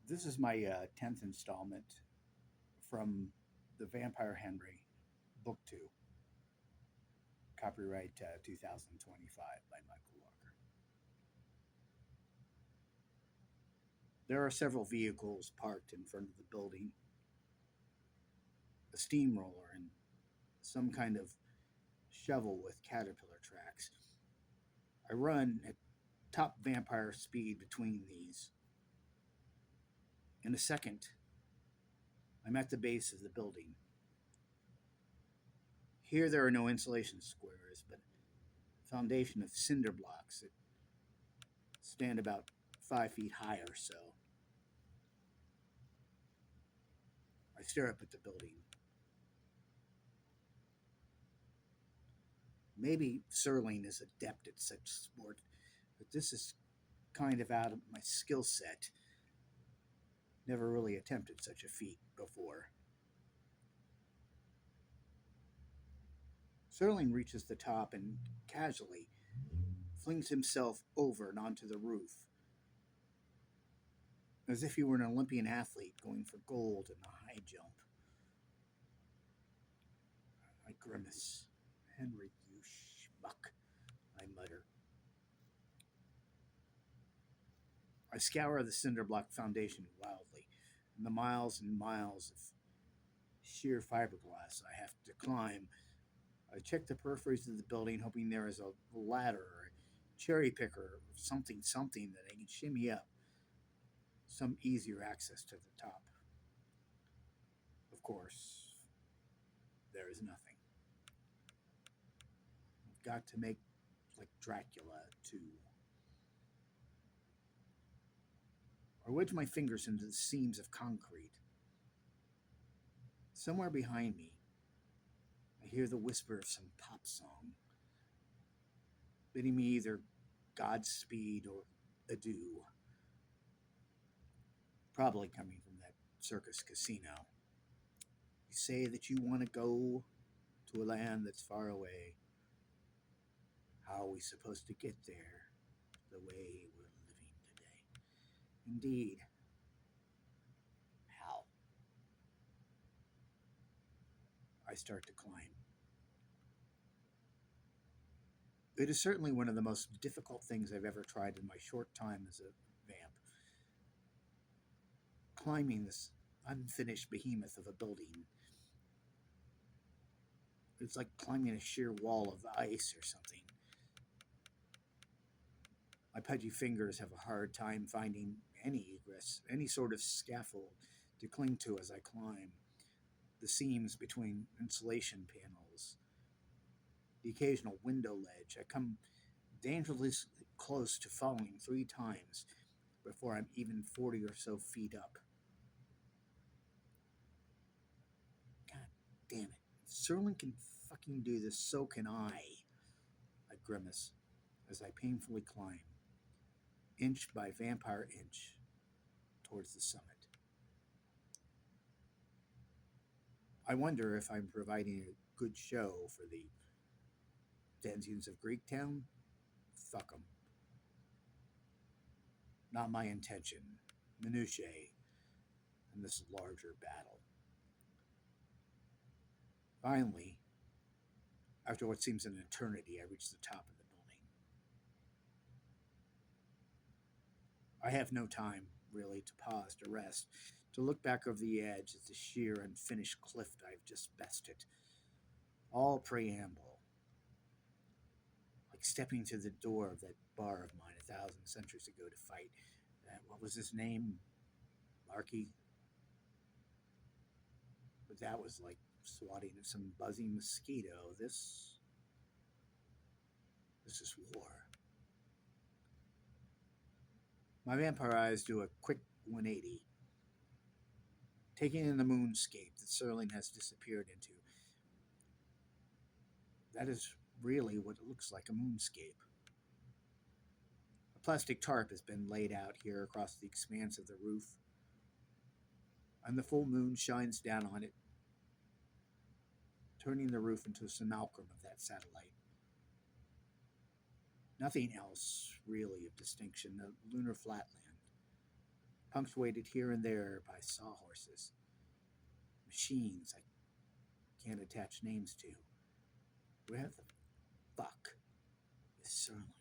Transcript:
This is my 10th installment from The Vampire Henry, Book 2, copyright 2025 by Michael Walker. There are several vehicles parked in front of the building, a steamroller, and some kind of shovel with caterpillar tracks. I run at top vampire speed between these. In a second, I'm at the base of the building. Here, there are no insulation squares, but a foundation of cinder blocks that stand about 5 feet high or so. I stare up at the building. Maybe Serling is adept at such sport, but this is kind of out of my skill set. Never really attempted such a feat before. Serling reaches the top and casually flings himself over and onto the roof, as if he were an Olympian athlete going for gold in the high jump. I grimace. Henry, you schmuck, I mutter. I scour the cinder block foundation wildly, and the miles and miles of sheer fiberglass I have to climb. I check the peripheries of the building, hoping there is a ladder or a cherry picker or something that I can shimmy up, some easier access to the top. Of course, there is nothing. I've got to make like Dracula too. I wedge my fingers into the seams of concrete. Somewhere behind me, I hear the whisper of some pop song, bidding me either Godspeed or adieu. Probably coming from that circus casino. You say that you want to go to a land that's far away. How are we supposed to get there the way we're living today? Indeed. How? I start to climb. It is certainly one of the most difficult things I've ever tried in my short time as a vamp. Climbing this unfinished behemoth of a building. It's like climbing a sheer wall of ice or something. My pudgy fingers have a hard time finding any egress, any sort of scaffold to cling to as I climb. The seams between insulation panels, the occasional window ledge. I come dangerously close to falling 3 times before I'm even 40 or so feet up. God damn it. If Serling can fucking do this, so can I. I grimace as I painfully climb, inch by vampire inch, towards the summit. I wonder if I'm providing a good show for the denizens of Greektown. Fuck 'em. Not my intention. Minutiae in this larger battle. Finally, after what seems an eternity, I reach the top of the building. I have no time, really, to pause, to rest, to look back over the edge at the sheer, unfinished cliff I've just bested. All preamble, like stepping through the door of that bar of mine 1,000 centuries ago to fight. What was his name? Larky? But that was like swatting at some buzzing mosquito. This is war. My vampire eyes do a quick 180, taking in the moonscape that Serling has disappeared into. That is really what it looks like, a moonscape. A plastic tarp has been laid out here across the expanse of the roof, and the full moon shines down on it, turning the roof into a simulacrum of that satellite. Nothing else really of distinction, the lunar flatland. punctuated here and there by sawhorses, machines I can't attach names to. Where the fuck is Sirloin?